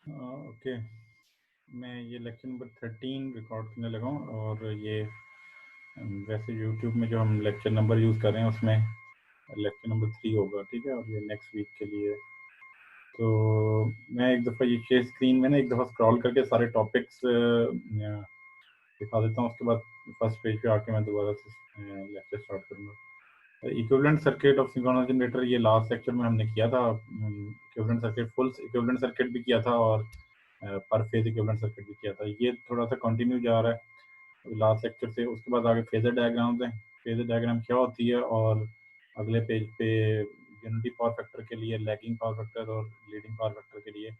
Okay, मैं ये lecture number 13 record करने लगा हूँ और ये वैसे यूट्यूब में जो हम लेक्चर नंबर यूज़ कर रहे हैं उसमें लेक्चर नंबर 3 होगा, ठीक है। और ये नेक्स्ट वीक के लिए। तो मैं एक दफ़ा ये शेयर स्क्रीन में ना एक दफ़ा स्क्रॉल करके सारे टॉपिक्स दिखा देता हूँ, उसके बाद फर्स्ट पेज पे आके मैं दोबारा से लेक्चर स्टार्ट करूँगा। Equivalent circuit of synchronous generator, ये लास्ट लेक्चर में हमने किया था। Equivalent circuit, full equivalent circuit भी किया था और पर फेज इक्विवेलेंट सर्किट भी किया था। ये थोड़ा सा कंटिन्यू जा रहा है लास्ट लेक्चर से। उसके बाद आगे फेजर डायग्राम्स हैं। फेजर डायग्राम क्या होती है, और अगले पेज पे यूनिटी पावर फैक्टर के लिए लैगिंग पावर फैक्टर और लीडिंग पावर फैक्टर के लिए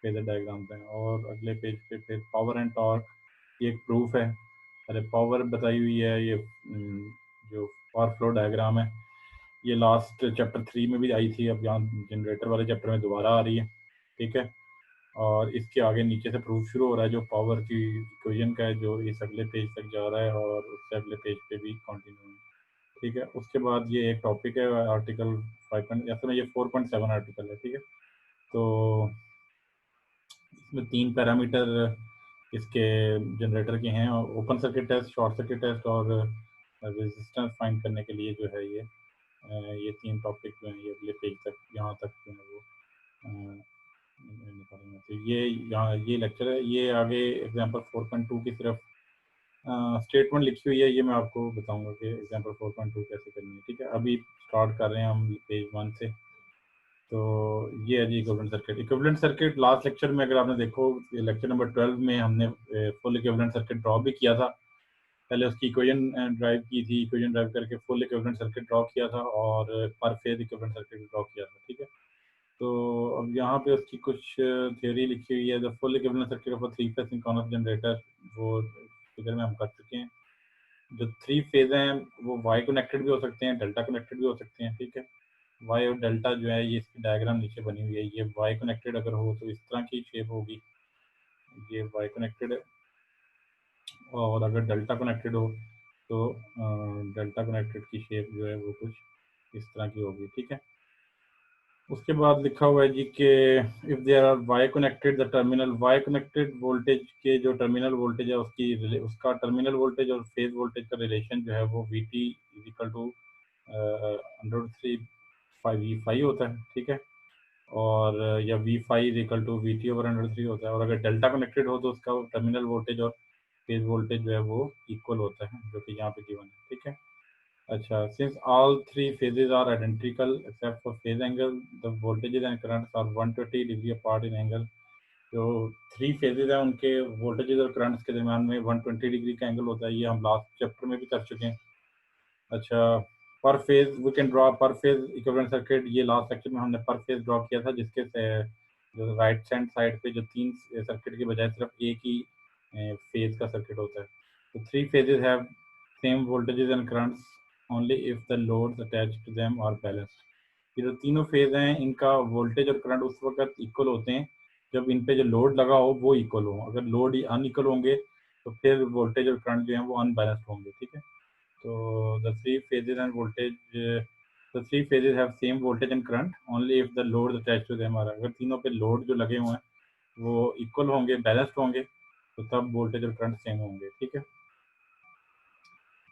फेजर डायग्राम्स हैं। और अगले पेज पे फिर पावर एंड टॉर्क, ये एक प्रूफ है। अरे पावर बताई हुई है। ये जो पावर फ्लो डायग्राम है, ये लास्ट चैप्टर 3 में भी आई थी, अब यहाँ जनरेटर वाले चैप्टर में दोबारा आ रही है, ठीक है। और इसके आगे नीचे से प्रूफ शुरू हो रहा है जो पावर की इक्वेशन का है, जो इस अगले पेज तक जा रहा है और उससे अगले पेज पे भी कंटिन्यू है, ठीक है। उसके बाद ये एक टॉपिक है आर्टिकल 5 या फिर ये 4.7 आर्टिकल है, ठीक है। तो इसमें 3 पैरामीटर इसके जनरेटर के हैं, open circuit test, short circuit test और रेजिस्टेंस फाइंड करने के लिए जो है ये 3 टॉपिक जो हैं ये अगले पेज तक यहाँ तक जो है वो निकालेंगे। तो ये यहाँ ये लेक्चर है। ये आगे एग्जाम्पल 4.2 की सिर्फ स्टेटमेंट लिखी हुई है, ये मैं आपको बताऊंगा कि एग्जाम्पल 4.2 कैसे करनी है, ठीक है। अभी स्टार्ट कर रहे हैं हम पेज 1 से। तो ये है जी equivalent circuit. Equivalent circuit last lecture में अगर आपने देखो, लेक्चर नंबर 12 में हमने फुल इक्विवेलेंट सर्किट ड्रॉ भी किया था। पहले उसकी इक्वेशन ड्राइव की थी, इक्वेशन ड्राइव करके फुल इक्विवेलेंट सर्किट ड्रॉ किया था और पर फेज इक्विवेलेंट सर्किट ड्रॉ किया था, ठीक है। तो अब यहाँ पे उसकी कुछ थ्योरी लिखी हुई है। The full equivalent circuit of a 3 phase synchronous generator, वो फिगर में हम कर चुके हैं। जो 3 फेज हैं वो वाई कनेक्टेड भी हो सकते हैं, डेल्टा कनेक्टेड भी हो सकते हैं, ठीक है। वाई और डेल्टा जो है, ये इसकी डायग्राम नीचे बनी हुई है। ये वाई कनेक्टेड अगर हो तो इस तरह की शेप होगी, ये वाई कनेक्टेड है। और अगर डेल्टा कनेक्टेड हो तो डेल्टा कनेक्टेड की शेप जो है वो कुछ इस तरह की होगी, ठीक है। उसके बाद लिखा हुआ है जी कि if there are Y connected the terminal, Y connected voltage के जो टर्मिनल वोल्टेज है उसका टर्मिनल वोल्टेज और फेज वोल्टेज का रिलेशन जो है वो V T equal to √3 V phi होता है, ठीक है। और या V phi equal to V T over √3 होता है। और अगर डेल्टा कनेक्टेड हो तो उसका टर्मिनल वोल्टेज और फेज वोल्टेज जो है वो इक्वल होता है, जो कि यहाँ पे गिवन है, ठीक है। अच्छा, since all 3 phases are identical except for phase angle, the voltages and currents are 120 degree apart in angle. जो 3 phases हैं उनके वोल्टेजेस और करंट्स के दरम्यान में 120 डिग्री का एंगल होता है, ये हम लास्ट चैप्टर में भी कर चुके हैं। अच्छा, पर फेज वी कैन ड्रॉ पर फेज इक्विवेलेंट सर्किट, ये लास्ट लेक्चर में हमने पर फेज ड्रॉ किया था, जिसके से जो राइट हैंड साइड पे जो 3 सर्किट के बजाय सिर्फ एक ही फेज का सर्किट होता है। तो 3 phases have same voltages and currents only if the loads attached to them are balanced। ये जो तीनों फेज हैं इनका वोल्टेज और करंट उस वक्त इक्वल होते हैं जब इन पे जो लोड लगा हो वो इक्वल हो। अगर लोड अनइक्वल होंगे तो फिर वोल्टेज और करंट जो है वो अनबैलेंस्ड होंगे, ठीक है। तो the three phases have same voltage and current only if the loads attached to them are, अगर तीनों पे लोड जो लगे हुए हैं वो इक्वल होंगे, बैलेंस्ड होंगे, तो तब वोल्टेज और करंट सेम होंगे, ठीक है।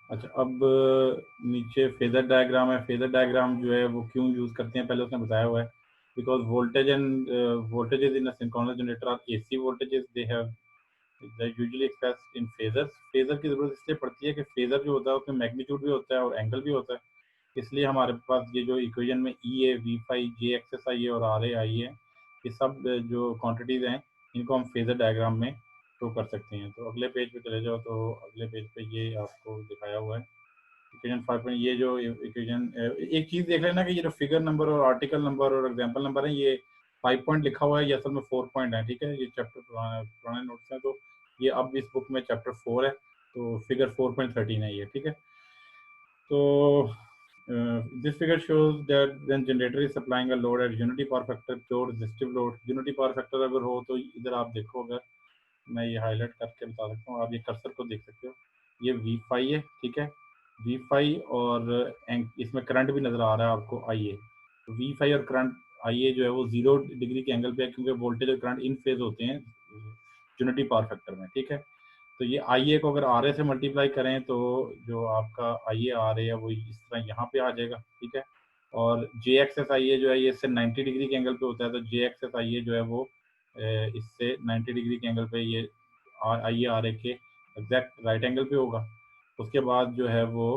अच्छा, अब नीचे फेजर डायग्राम है। फेजर डायग्राम जो है वो क्यों यूज करते हैं पहले उसने बताया हुआ है। Because voltages in a synchronous generator are AC voltages, they have they usually expressed in phasors। Phasor की जरूरत इसलिए पड़ती है कि फेजर जो होता है उसमें मैग्नीट्यूड भी होता है और एंगल भी होता है। इसलिए हमारे पास ये जो इक्वेशन में E A V phi J Xs I है और आर ए आई है, ये सब जो क्वांटिटीज हैं इनको हम फेजर डायग्राम में शो कर सकते हैं। तो अगले पेज पे चले जाओ, तो अगले पेज पे ये आपको दिखाया हुआ है इक्वेशन 5 में। ये जो इक्वेशन, एक चीज देख लेना कि ये जो फिगर नंबर और आर्टिकल नंबर और एग्जाम्पल नंबर है, ये 5 पॉइंट लिखा हुआ है, ये असल में 4 पॉइंट है, ठीक है। ये चैप्टर पुराने नोट्स हैं, तो ये अब इस बुक में चैप्टर 4 है, तो फिगर 4.13 है ये, ठीक है। तो this figure shows that when generator is supplying a load at unity power factor pure resistive load, unity power factor अगर हो तो इधर आप देखो, अगर मैं ये हाईलाइट करके बता सकता हूँ, आप ये कर्सर को देख सकते हो, ये V5 है, ठीक है। V5 और इसमें करंट भी नजर आ रहा है आपको, आइए। V5 और करंट आई ए जो है वो 0 डिग्री के एंगल पे है, क्योंकि वोल्टेज और करंट इन फेज होते हैं यूनिटी पावर फैक्टर में, ठीक है। तो ये आई ए को अगर आर ए से मल्टीप्लाई करें तो जो आपका आई ए आर ए है वो इस तरह यहाँ पे आ जाएगा, ठीक है। और जे एक्स एस आई ए जो है ये इससे 90 डिग्री के एंगल पे होता है, तो जे एक्स एस आई ए जो है वो इससे 90 डिग्री के एंगल पे ये आई ए आर ए के एग्जैक्ट राइट एंगल पे होगा। उसके बाद जो है वो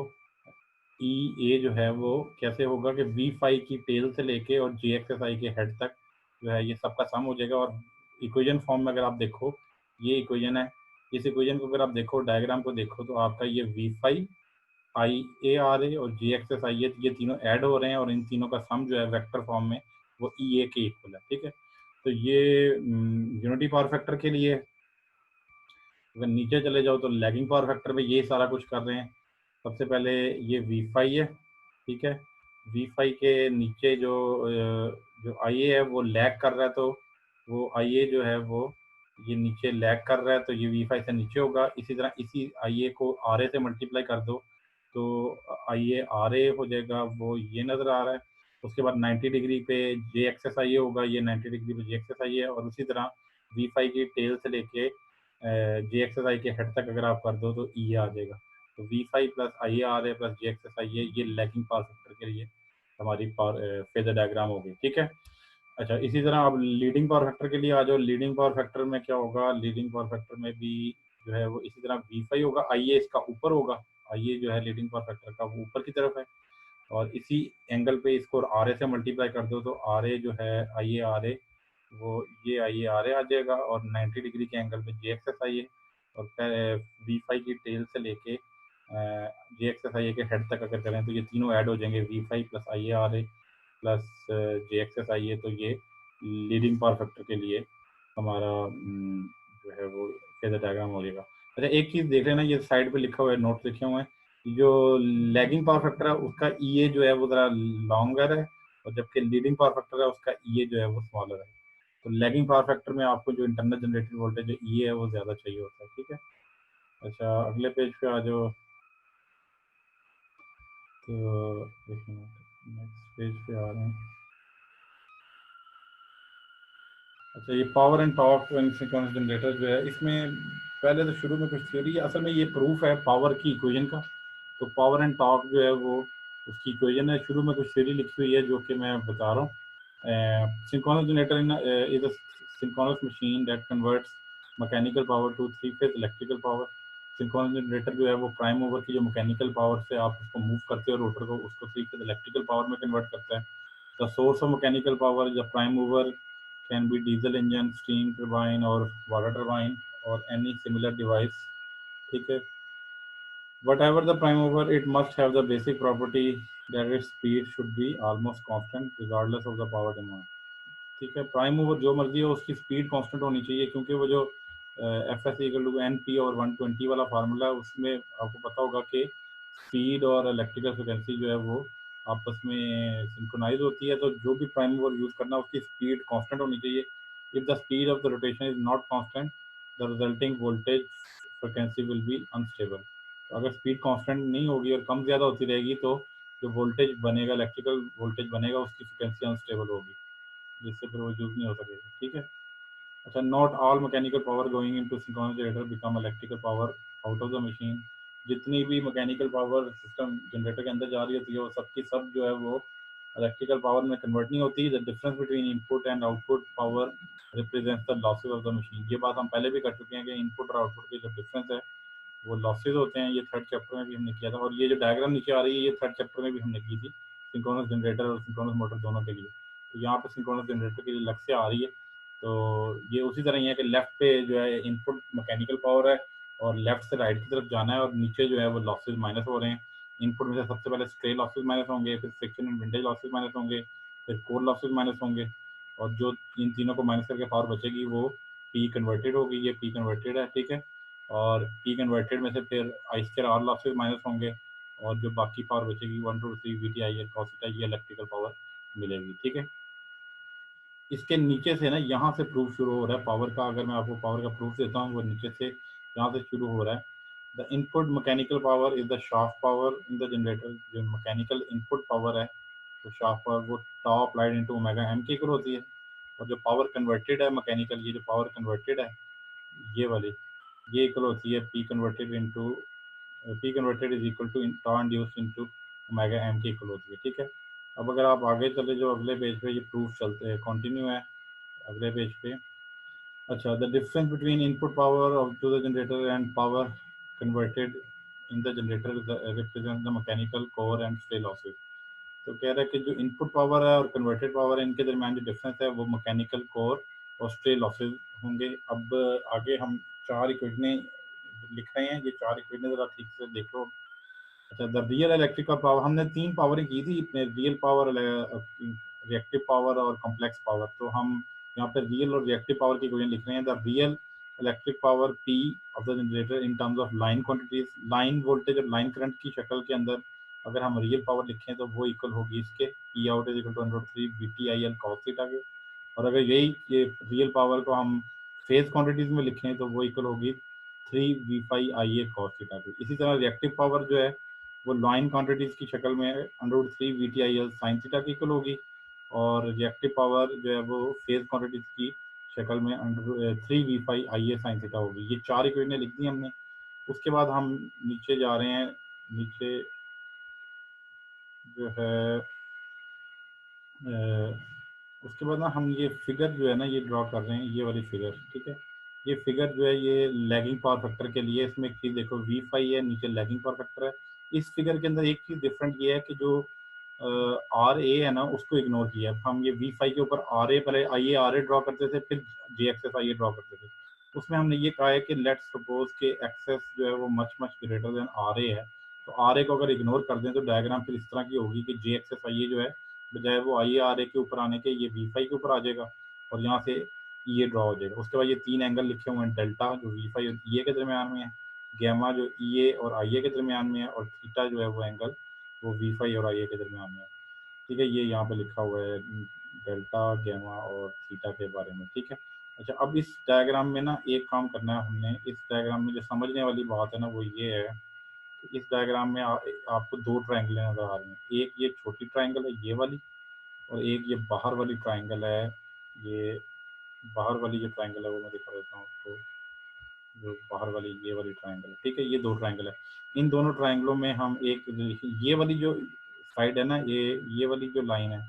ई ए जो है वो कैसे होगा कि वी फाई की टेल से लेके और जे एक्स एस आई के हेड तक जो है ये सबका सम हो जाएगा। और इक्वेशन फॉर्म में अगर आप देखो, ये इक्वेशन है, इस इक्वेशन को अगर आप देखो, डायग्राम को देखो, तो आपका ये V phi I A R A और G x S I A ये तीनों ऐड हो रहे हैं, और इन तीनों का सम जो है वेक्टर फॉर्म में वो ई ए के इक्वल है, ठीक है। तो ये यूनिटी पावर फैक्टर के लिए। अगर नीचे चले जाओ तो लैगिंग पावर फैक्टर में ये सारा कुछ कर रहे हैं। सबसे पहले ये वी फाई है, ठीक है। वी फाई के नीचे जो आई ए है वो लैग कर रहा है, तो वो आई ए जो है वो ये नीचे लैग कर रहा है, तो ये वी फाई से नीचे होगा। इसी तरह इसी आई ए को आर ए से मल्टीप्लाई कर दो तो आई ए आर ए हो जाएगा, वो ये नज़र आ रहा है। उसके बाद 90 डिग्री पे जे एक्सेस आई ए होगा, ये 90 डिग्री पे जे एक्सेस आई ए, और उसी तरह वी फाई की टेल से लेके जे एक्सेस आई के हेड तक अगर आप कर दो तो ई आ जाएगा। तो V phi plus I A R A plus J Xs I A, ये लैगिंग पावर फैक्टर के लिए हमारी पावर फेजर डायग्राम होगी, ठीक है। अच्छा, इसी तरह अब लीडिंग पावर फैक्टर के लिए आ जाओ। लीडिंग पावर फैक्टर में क्या होगा, लीडिंग पावर फैक्टर में भी जो है वो इसी तरह वी फाई होगा, आई ए इसका ऊपर होगा, आई ए जो है लीडिंग पावर फैक्टर का वो ऊपर की तरफ है, और इसी एंगल पे इसको आर ए से मल्टीप्लाई कर दो तो आर ए जो है आई ए आर ए वो ये आई ए आर ए आ जाएगा, और 90 डिग्री के एंगल पे जे एक्स एस आई ए, और वी फाई की टेल से लेके जे एक्स एस आई ए के हेड तक अगर करें तो ये तीनों ऐड हो जाएंगे, V phi plus I A R A plus J X S I A. तो ये लीडिंग पावर फैक्टर के लिए हमारा जो है वो फेजर डायग्राम हो जाएगा। अच्छा, एक चीज़ देख लेना, ये साइड पे लिखा हुआ है, नोट लिखे हुए हैं, जो लैगिंग पावर फैक्टर है उसका ई ए जो है वो ज़रा लॉन्गर है, और जबकि लीडिंग पावर फैक्टर है उसका ई ए जो है वो स्मॉलर है। तो लैगिंग पावर फैक्टर में आपको जो इंटरनल जनरेटेड वोल्टेज जो ई है वो ज़्यादा चाहिए होता है, ठीक है। अच्छा, अगले पेज पे आ जाओ। तो एक मिनट, नेक्स्ट पेज पे आ रहे हैं। अच्छा, ये power and torque and synchronous generator जो है, इसमें पहले तो शुरू में कुछ थ्योरी है, असल में ये प्रूफ है पावर की इक्वेशन का। तो पावर एंड टॉर्क जो है वो उसकी इक्वेशन है, शुरू में कुछ थ्योरी लिखी हुई है जो कि मैं बता रहा हूँ। Synchronous generator is a synchronous machine that converts mechanical power to three phase electrical power. Synchronous generator जो है वो प्राइम मूवर की जो मैकेनिकल पावर से आप उसको मूव करते हो रोटर को, उसको थ्री फेज इलेक्ट्रिकल पावर में कन्वर्ट करता है। The source of mechanical power the prime mover can be diesel engine, steam turbine or water turbine or any similar device, ठीक है। Whatever the prime mover, it must have the basic property that its speed should be almost constant regardless of the power demand, ठीक है। Prime mover जो मर्जी हो उसकी speed constant होनी चाहिए, क्योंकि वो जो F S equal to N P और 120 वाला फार्मूला है उसमें आपको पता होगा कि स्पीड और इलेक्ट्रिकल फ्रिक्वेंसी जो है वो आपस में सिंक्रोनाइज होती है। तो जो भी प्राइम मूवर यूज़ करना उसकी स्पीड कांस्टेंट होनी चाहिए। If the speed of the rotation is not constant, the resulting voltage frequency will be unstable. तो अगर स्पीड कांस्टेंट नहीं होगी और कम ज़्यादा होती रहेगी तो जो वोल्टेज बनेगा, इलेक्ट्रिकल वोल्टेज बनेगा, उसकी फ्रिक्वेंसी अनस्टेबल होगी, जिससे फिर वो यूज नहीं हो सकेगा, ठीक है। अच्छा, not all mechanical power going into synchronous generator become electrical power out of the machine. जितनी भी मैकेनिकल पावर सिस्टम जनरेटर के अंदर जा रही होती है वो सबकी सब जो है वो इलेक्ट्रिकल पावर में कन्वर्ट नहीं होती। The difference between input and output power represents the losses of the machine. ये बात हम पहले भी कर चुके हैं कि इनपुट और आउटपुट के जो डिफरेंस है वो लॉसेज होते हैं। ये थर्ड चैप्टर में भी हमने किया था, और ये जो डायग्राम नीचे आ रही है ये थर्ड चैप्टर में भी हमने की थी, सिंक्रोनस जनरेटर और सिंक्रोनस मोटर दोनों के लिए। तो यहाँ पे सिंक्रोनस जनरेटर के लिए अलग से आ रही है। तो ये उसी तरह ही है कि लेफ्ट पे जो है इनपुट मैकेनिकल पावर है, और लेफ्ट से राइट की तरफ जाना है, और नीचे जो है वो लॉसेज माइनस हो रहे हैं। इनपुट में से सबसे पहले स्ट्रे लॉसेज माइनस होंगे, फिर friction and vintage losses minus होंगे, फिर कोर लॉसेज माइनस होंगे, और जो इन तीनों को माइनस करके पावर बचेगी वो पी कन्वर्टेड होगी। ये पी कन्वर्टेड है, ठीक है। और पी कन्वर्टेड में से फिर आई स्क्वायर आर लॉसेज माइनस होंगे, और जो बाकी पावर बचेगी 1 2 3 we T I L cos theta, ये इलेक्ट्रिकल पावर मिलेगी, ठीक है। इसके नीचे से ना यहाँ से प्रूफ शुरू हो रहा है पावर का। अगर मैं आपको पावर का प्रूफ देता हूँ, वो नीचे से यहाँ से शुरू हो रहा है। The input mechanical power is the shaft power in the generator. जो मैकेनिकल इनपुट पावर है तो शाफ्ट पावर वो टॉ अप्लाइड इनटू ओमेगा एम के इक्वल होती है। और जो पावर कन्वर्टेड है मैकेनिकल, ये जो पावर कन्वर्टेड है ये वाली, ये इक्वल होती है P converted into P converted is equal to tau induced into omega M के इक्वल होती है। ठीक है, अब अगर आप आगे चले जो अगले पेज पे ये प्रूफ चलते हैं, कंटिन्यू है अगले पेज पे। अच्छा, the difference between input power of to the generator and power converted in the generator represent the mechanical core and stray losses. तो कह रहा है कि जो इनपुट पावर है और कन्वर्टेड पावर है इनके दरमियान जो डिफरेंस है वो मैकेनिकल कोर और स्ट्रे लॉसेज होंगे। अब आगे हम 4 इक्वेशनें लिख रहे हैं, ये 4 इक्वेशनें जरा ठीक से देख लो। अच्छा, द रियल इलेक्ट्रिकल पावर, हमने 3 पावरें की थी, रियल पावर, रिएक्टिव पावर और कॉम्प्लेक्स पावर। तो हम यहाँ पे रियल और रिएक्टिव पावर की इक्वेशन लिख रहे हैं। The real electric power P of the generator in terms of line quantities, line voltage और लाइन करंट की शक्ल के अंदर अगर हम रियल पावर लिखें तो वो इक्वल होगी इसके P out is equal to √3 VT/IL cos theta के। और अगर यही ये रियल पावर को हम फेज क्वांटिटीज में लिखें तो वो इक्वल होगी 3V∅Ia cos थीटा की। इसी तरह रिएक्टिव पावर जो है वो लाइन क्वांटिटीज की शक्ल में √3 VT/IL sin थीटा की इक्वल होगी। और रिएक्टिव पावर जो है वो फेज क्वांटिटीज की शक्ल में 3V∅Ia sin थीटा होगी। ये 4 इक्वेशनें लिख दी हमने। उसके बाद हम नीचे जा रहे हैं, नीचे जो है उसके बाद ना हम ये फिगर जो है ना ये ड्रॉ कर रहे हैं, ये वाली फिगर। ठीक है, ये फिगर जो है ये लैगिंग पावर फैक्टर के लिए, इसमें एक चीज़ देखो V∅ है, नीचे लैगिंग पावर फैक्टर है। इस फिगर के अंदर एक चीज़ डिफरेंट ये है कि जो RA है ना उसको इग्नोर किया। हम ये V∅ के ऊपर RA, पहले IA ड्रॉ करते थे, फिर JXS IA ड्रॉ करते थे। उसमें हमने ये कहा है कि लेट्स सपोज के एक्सेस जो है वो much much greater than RA है। तो RA को अगर इग्नोर कर दें तो डायग्राम फिर इस तरह की होगी कि JXS IA जो है बजाय वो IA के ऊपर आने के ये V∅ के ऊपर आ जाएगा और यहाँ से ये ड्रॉ हो जाएगा। उसके बाद ये 3 एंगल लिखे हुए हैं, डेल्टा जो V∅ और EA के दरमियान में है, गैमा जो EA और IA के दरमियान में है, और थीटा जो है वो एंगल वो V∅ और IA के दरमियान में है। ठीक है, ये यहाँ पे लिखा हुआ है डेल्टा, गैमा और थीटा के बारे में। ठीक है, अच्छा अब इस डायग्राम में ना एक काम करना है हमने। इस डायग्राम में जो समझने वाली बात है ना वो ये है, इस डायग्राम में आपको 2 ट्रायंगल नजर आ रही हैं। एक ये छोटी ट्रायंगल है ये वाली, और एक ये बाहर वाली ट्रायंगल है। ये बाहर वाली जो ट्रायंगल है वो मैं दिखा देता हूँ आपको, जो बाहर वाली ये वाली ट्रायंगल है। ठीक है, ये 2 ट्रायंगल है। इन दोनों ट्रायंगलों में हम एक ये वाली जो साइड है ना, ये वाली जो लाइन है,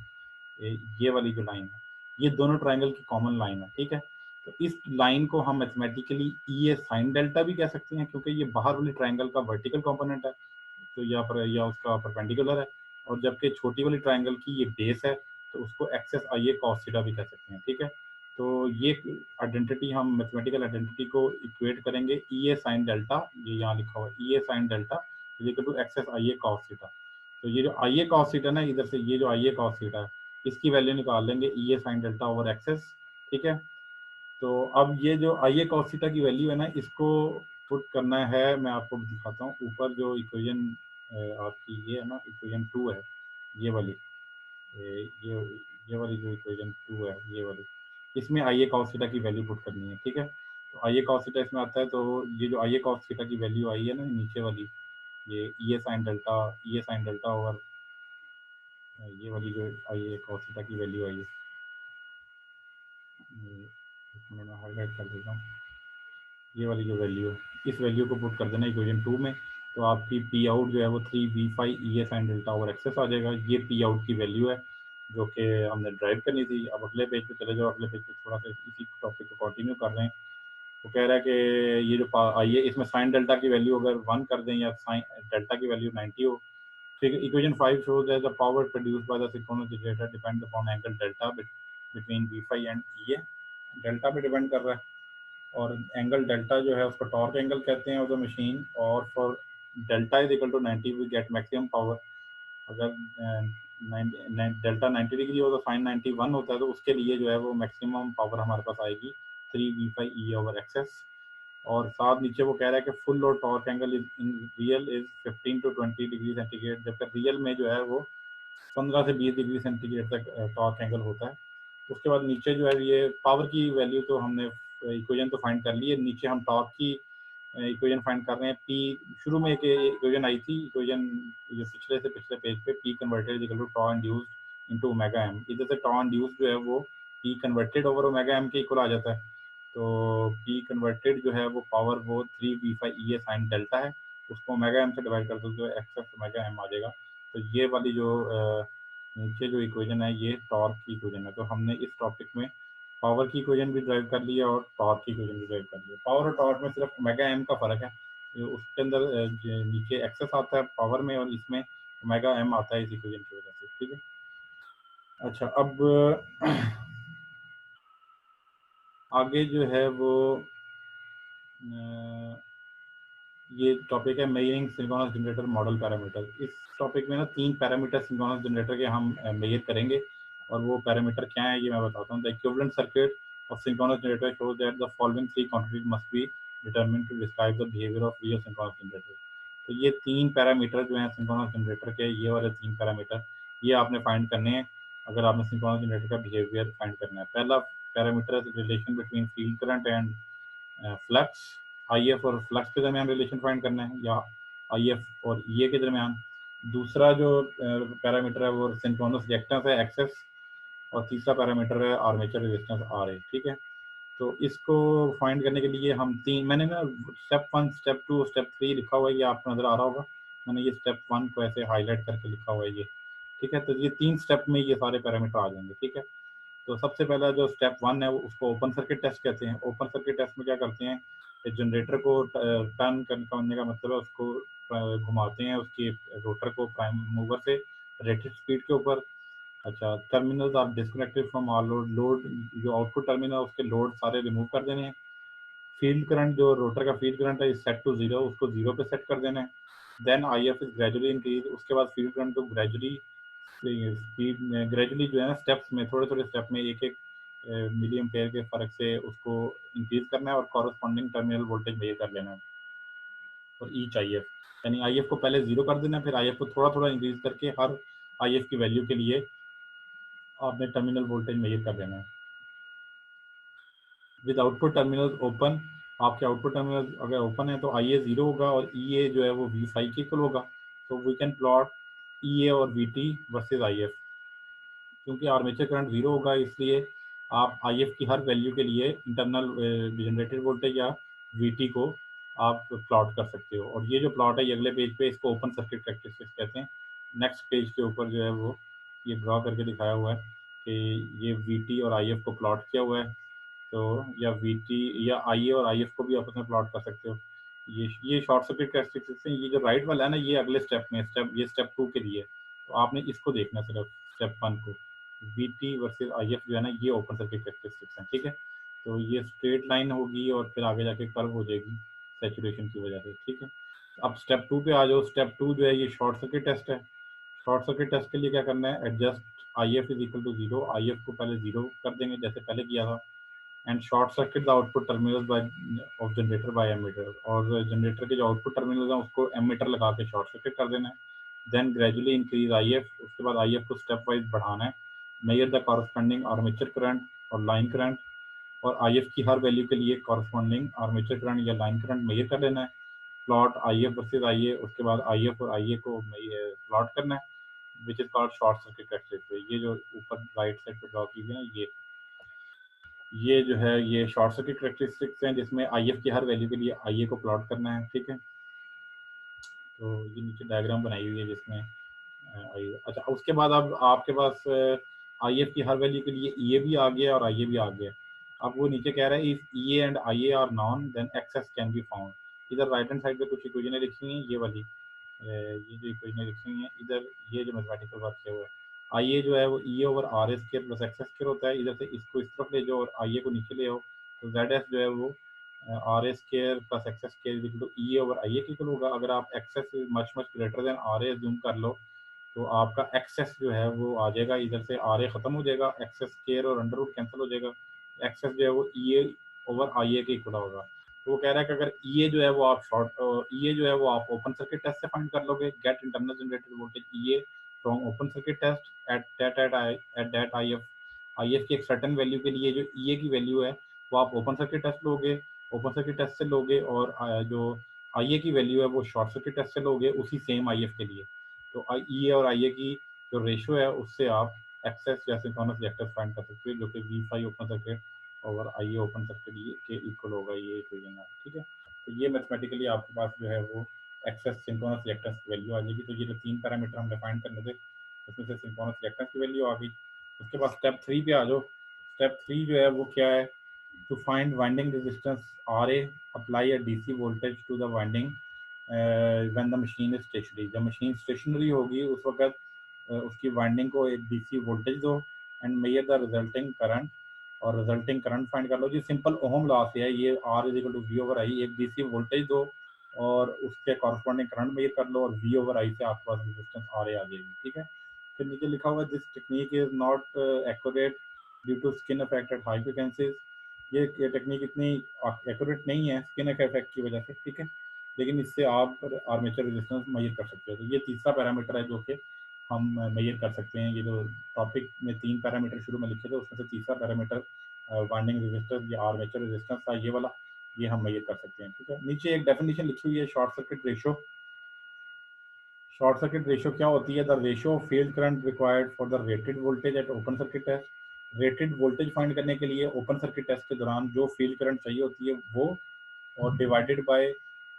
ये वाली जो लाइन है, ये दोनों ट्रायंगल की कॉमन लाइन है। ठीक है, तो इस लाइन को हम मैथमेटिकली EA sin डेल्टा भी कह सकते हैं, क्योंकि ये बाहर वाली ट्रायंगल का वर्टिकल कंपोनेंट है तो यहाँ पर या उसका परपेंडिकुलर है, और जबकि छोटी वाली ट्रायंगल की ये बेस है तो उसको एक्सेस IA cos थीटा भी कह सकते हैं। ठीक है, तो ये आइडेंटिटी हम मैथमेटिकल आइडेंटिटी को इक्वेट करेंगे EA sin डेल्टा, ये यहाँ लिखा हुआ है EA sin delta is equal to X S IA cos theta. तो ये जो IA cos थीटा ना, इधर से ये जो IA cos थीटा है इसकी वैल्यू निकाल लेंगे EA sin delta over X S. ठीक है, तो अब ये जो IA cos थीटा की वैल्यू है ना इसको पुट करना है। मैं आपको दिखाता हूँ, ऊपर जो इक्वेशन आपकी ये है ना, इक्वेशन 2 है ये वाली, ये वाली जो इक्वेशन 2 है ये वाली, इसमें IA cos थीटा की वैल्यू पुट करनी है। ठीक है, तो IA cos थीटा इसमें आता है, तो ये जो IA cos थीटा की वैल्यू आई है ना नीचे वाली, ये EA sin डेल्टा ओवर ये वाली जो IA cos थीटा की वैल्यू आई है, इसमें मैं हाईलाइट कर देता हूँ, ये वाली जो वैल्यू है इस वैल्यू को पुट कर देना इक्वेशन 2 में, तो आपकी पी आउट जो है वो 3V∅ EA sin delta over Xs आ जाएगा। ये पी आउट की वैल्यू है जो कि हमने ड्राइव करनी थी। अब अगले पेज पे चले जाओ, अगले पेज पे थोड़ा सा इसी टॉपिक को कंटिन्यू कर रहे हैं। वो कह रहा है कि ये जो आइए इसमें साइन डेल्टा की वैल्यू अगर 1 कर दें या साइन डेल्टा की वैल्यू 90 हो, फिर equation 5 shows that the power produced by the synchronous generator depends upon angle delta between V∅ and EA। Delta पे डिपेंड कर रहा है, और एंगल डेल्टा जो है उसको टॉर्क एंगल कहते हैं ऑफ द मशीन। और for delta is equal to 90 we get maximum power. अगर डेल्टा 90 डिग्री हो तो साइन 91 होता है, तो उसके लिए जो है वो मैक्सिमम पावर हमारे पास आएगी 3V∅ E ओवर एक्सेस। और साथ नीचे वो कह रहा है कि full load torque angle is in real is 15 to 20 degree centigrade, जबकि रियल में जो है वो 15 से 20 डिग्री सेंटीग्रेड तक टॉर्क एंगल होता है। उसके बाद नीचे जो है ये पावर की वैल्यू तो हमने इक्वेशन तो फाइंड कर ली है, नीचे हम टॉर्क की इक्वेशन फाइंड कर रहे हैं। पी शुरू में एक इक्वेशन आई थी, इक्वेशन जो पिछले से पिछले पेज पे, P converted equal to tau induced into omega M. इधर से टॉ इंड्यूस जो है वो P converted over omega M के इक्वल आ जाता है। तो पी कन्वर्टेड जो है वो पावर वो 3v5 E साइन डेल्टा है, उसको ओमेगा एम से डिवाइड कर दो तो एक्स ओमेगा एम आ जाएगा। तो ये वाली जो नीचे जो इक्वेशन है ये टॉर्क की इक्वेशन है। तो हमने इस टॉपिक में पावर की इक्वेशन भी ड्राइव कर लिया और टॉर्क की इक्वेशन भी ड्राइव कर लिया। पावर और टॉर्क में सिर्फ ओमेगा एम का फर्क है, उसके अंदर नीचे एक्सेस आता है पावर में और इसमें ओमेगा एम आता है इस इक्वेशन की वजह से, ठीक है। अच्छा, अब आगे जो है वो ये टॉपिक है measuring synchronous generator model parameter. इस टॉपिक में ना 3 पैरामीटर सिंक्रोनस जनरेटर के हम मेजर करेंगे और वो पैरामीटर क्या है ये मैं बताता हूँ। The equivalent circuit of synchronous generator shows that the following 3 quantities must be determined to describe the behaviour of real synchronous generator. तो ये 3 पैरामीटर जो हैं सिंक्रोनस जनरेटर के, ये वाले 3 पैरामीटर ये आपने फाइंड करने हैं अगर आपने सिंक्रोनस जनरेटर का बिहेवियर फाइंड करना है। पहला पैरामीटर है relation between field current and flux. IF और फ्लक्स के दरमियान रिलेशन फाइंड करना है या IF और EA के दरमियान। दूसरा जो पैरामीटर है वो सिंक्रोनस रिएक्टेंस है XS और तीसरा पैरामीटर है आर्मेचर रेजिस्टेंस RA, ठीक है। तो इसको फाइंड करने के लिए हम तीन, मैंने ना स्टेप 1 स्टेप 2 स्टेप 3 लिखा हुआ है, ये आपको नजर आ रहा होगा। मैंने ये स्टेप 1 को ऐसे हाईलाइट करके लिखा हुआ है ये, ठीक है। तो ये 3 स्टेप में ये सारे पैरामीटर आ जाएंगे, ठीक है। तो सबसे पहला जो स्टेप 1 है वो उसको ओपन सर्किट टेस्ट कहते हैं। ओपन सर्किट टेस्ट में क्या करते हैं, जनरेटर को टर्न करने का मतलब है उसको घुमाते हैं उसकी रोटर को प्राइम मूवर से रेटेड स्पीड के ऊपर। अच्छा, terminals are disconnected from all load. Load जो आउटपुट टर्मिनल उसके लोड सारे रिमूव कर देने हैं। फील्ड करंट जो रोटर का फील्ड करंट है इज सेट टू 0, उसको 0 पे सेट कर देना है। Then IF is gradually increase. उसके बाद फील्ड करंट को ग्रेजुअली स्पीड में ग्रेजुअली जो है ना स्टेप्स में थोड़े थोड़े स्टेप में एक एक मिली एम्पेयर के फर्क से उसको इंक्रीज करना है और कॉरस्पॉन्डिंग टर्मिनल वोल्टेज मेजर कर लेना है। और ईच IF यानी IF को पहले 0 कर देना है, फिर IF को थोड़ा थोड़ा इंक्रीज करके हर IF की वैल्यू के लिए आपने टर्मिनल वोल्टेज मेजर कर लेना है। विद आउटपुट टर्मिनल ओपन, आपके आउटपुट टर्मिनल अगर ओपन है तो IA 0 होगा और EA जो है वो V5 के इक्वल होगा। तो वी कैन प्लॉट EA और VT वर्सेज IF। क्योंकि आर्मेचर करंट 0 होगा इसलिए आप IF की हर वैल्यू के लिए इंटरनल जनरेटेड वोल्टेज या VT को आप प्लॉट कर सकते हो। और ये जो प्लॉट है ये अगले पेज पे इसको ओपन सर्किट कैरेक्टरिस्टिक्स कहते हैं। नेक्स्ट पेज के ऊपर जो है वो ये ड्रॉ करके दिखाया हुआ है कि ये VT और IF को प्लॉट किया हुआ है। तो या VT या IA और IF को भी आपस में प्लॉट कर सकते हो। ये शॉर्ट सर्किट कैरेक्टरिस्टिक्स हैं। ये जो राइट वाला है ना ये अगले स्टेप में स्टेप 2 के लिए। तो आपने इसको देखना सिर्फ स्टेप 1 को। VT वर्सेस IF जो है ना ये ओपन सर्किट कैरेक्टरिस्टिक्स हैं, ठीक है। तो ये स्ट्रेट लाइन होगी और फिर आगे जाके कर्व हो जाएगी सैचुरेशन की वजह से, ठीक है। अब स्टेप 2 पे आ जाओ। स्टेप 2 जो है ये शॉर्ट सर्किट टेस्ट है। शॉर्ट सर्किट टेस्ट के लिए क्या करना है, adjust IF is equal to 0। IF को पहले 0 कर देंगे जैसे पहले किया था। And short circuit the output terminal by of generator by ammeter. और जनरेटर के जो आउटपुट टर्मिनल हैं उसको एमीटर लगा के शॉर्ट सर्किट कर देना है। Then gradually increase IF। उसके बाद IF को स्टेप वाइज बढ़ाना है। Measure the corresponding armature current और लाइन करंट। और IF की हर वैल्यू के लिए कॉरस्पॉन्डिंग आर्मेचर करंट या लाइन करंट मेजर कर लेना है। Plot IF versus IA। उसके बाद IF और IA को प्लॉट करना है which is called short circuit characteristics. ये जो ऊपर राइट साइड पे ड्रॉ कीजिए ना ये जो है ये शॉर्ट सर्किट कैरेक्टरिस्टिक्स हैं जिसमें IF की हर वैल्यू के लिए IA को प्लॉट करना है, ठीक है। तो ये नीचे डायग्राम बनाई हुई है जिसमें अच्छा उसके बाद अब आपके पास IF की हर वैल्यू के लिए EA भी आ गया और IA भी आ गया। अब वो नीचे कह रहा है if EA and IA are known then XS can be found. इधर राइट हैंड साइड पे कुछ इक्वेशनें लिखी हुई हैं ये वाली, ये जो इक्वेशनें लिखी हुई हैं इधर ये जो मैथमेटिकल वर्क किया हुआ है। IA जो है वो EA over RA square plus XS square होता है। इधर से इसको इस तरफ ले जाओ और IA को नीचे ले आओ तो ZS जो है वो RA square plus XS square equal to EA over IA के इक्वल होगा। अगर आप XS much much greater than RA zoom कर लो तो आपका XS जो है वो आ जाएगा, इधर से RA खत्म हो जाएगा, XS स्क्वायर और अंडर रूट कैंसिल हो जाएगा। XS जो है वो EA ओवर IA के इक्वल होगा। तो वो कह रहा है कि अगर EA जो है वो आप EA जो है वो आप ओपन सर्किट टेस्ट से फाइंड कर लोगे। Get internal generated voltage EA from open circuit test at that IF की एक सर्टेन वैल्यू के लिए जो EA की वैल्यू है वो आप ओपन सर्किट टेस्ट लोगे, ओपन सर्किट टेस्ट से लोगे। और जो IA की वैल्यू है वो शॉर्ट सर्किट टेस्ट से लोगे उसी सेम IF के लिए। तो EA और IA की जो रेशियो है उससे आप एक्सेस या सिंक्रोनस रिएक्टर्स फाइंड कर सकते हो, जो कि V5 ओपन सर्किट और IA ओपन सर्किट ये के इक्वल होगा, ये इक्वेशन है, ठीक है। तो ये मैथमेटिकली आपके पास जो है वो एक्सेस सिंक्रोनस रिएक्टर्स की वैल्यू आ जाएगी। तो ये जो 3 पैरामीटर हम डिफाइन करने थे उसमें से सिंक्रोनस रिएक्टर्स की वैल्यू आ गई। उसके बाद स्टेप 3 पे आ जाओ। स्टेप 3 जो है वो क्या है, to find winding resistance RA, apply a DC voltage to the winding when the machine is stationary. जब मशीन स्टेशनरी होगी उस वक्त उसकी वाइंडिंग को एक DC वोल्टेज दो and measure the resulting current, और रिजल्टिंग करंट फाइंड कर लो जी। सिंपल ओम लॉ से है ये, R is equal to V over I। एक DC वोल्टेज दो और उसके कॉरस्पॉन्डिंग करंट मेजर कर लो और V ओवर I से आपके पास रेजिस्टेंस RA आ जाएगी, ठीक है। फिर नीचे लिखा हुआ है this technique is not accurate due to skin effect at high frequencies. ये टेक्निक इतनी एक्यूरेट नहीं है स्किन इफेक्ट की वजह से, ठीक है, लेकिन इससे आप आर्मेचर रेजिस्टेंस मेजर कर सकते हो। तो ये तीसरा पैरामीटर है जो कि हम मेजर कर सकते हैं। ये जो टॉपिक में 3 पैरामीटर शुरू में लिखे थे उसमें से तीसरा पैरामीटर वाइंडिंग रेजिस्टेंस या आर्मेचर रेजिस्टेंस था, ये वाला, ये हम मेजर कर सकते हैं, ठीक है। नीचे एक डेफिनेशन लिखी हुई है short circuit ratio. Short circuit ratio क्या होती है, the ratio of field current required for the rated voltage at open circuit test. Rated voltage find करने के लिए ओपन सर्किट टेस्ट के दौरान जो फील्ड करंट चाहिए होती है वो, और divided by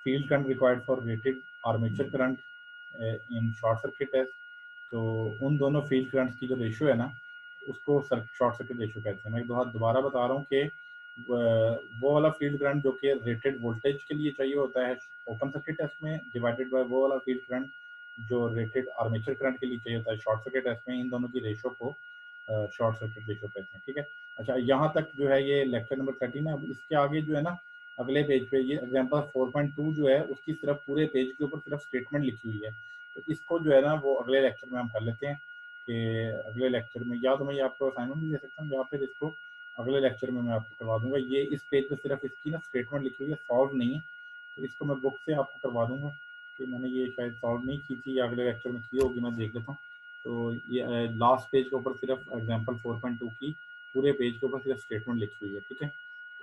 field current required for rated armature current in short circuit test. तो उन दोनों फील्ड करंट्स की जो रेशियो है ना उसको शॉर्ट सर्किट रेशियो कहते हैं। मैं दोबारा बता रहा हूँ कि वो वाला फील्ड करंट जो कि रेटेड वोल्टेज के लिए चाहिए होता है ओपन सर्किट टेस्ट में, डिवाइडेड बाय वो वाला फील्ड करंट जो रेटेड आर्मेचर करंट के लिए चाहिए होता है शॉर्ट सर्किट टेस्ट में। इन दोनों की रेशियो को शॉर्ट सर्किट रेशियो कहते हैं, ठीक है। अच्छा, यहाँ तक जो है ये लेक्चर नंबर 13 है। अब इसके आगे जो है ना अगले पेज पे ये एग्जांपल 4.2 जो है उसकी सिर्फ पूरे पेज के ऊपर सिर्फ स्टेटमेंट लिखी हुई है। तो इसको जो है ना वो अगले लेक्चर में हम कर लेते हैं कि अगले लेक्चर में, या तो मैं ये आपको असाइनमेंट भी दे सकता हूँ या फिर इसको अगले लेक्चर में मैं आपको करवा दूंगा। ये इस पेज पे सिर्फ इसकी ना स्टेटमेंट लिखी हुई है, सॉल्व नहीं है। तो इसको मैं बुक से आपको करवा दूंगा कि मैंने ये शायद सॉल्व नहीं की थी या अगले लेक्चर में की होगी, मैं देख लेता हूँ। तो ये लास्ट पेज के ऊपर सिर्फ एग्जाम्पल 4.2 की पूरे पेज के ऊपर सिर्फ स्टेटमेंट लिखी हुई है, ठीक है।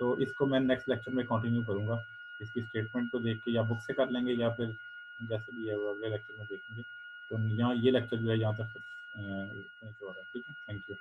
तो इसको मैं नेक्स्ट लेक्चर में कंटिन्यू करूँगा। इसकी स्टेटमेंट को देख के या बुक से कर लेंगे या फिर जैसे भी है वो अगले लेक्चर में देखेंगे। तो यहाँ ये लेक्चर जो है यहाँ तक फिनिश हो रहा है, ठीक है। Thank you.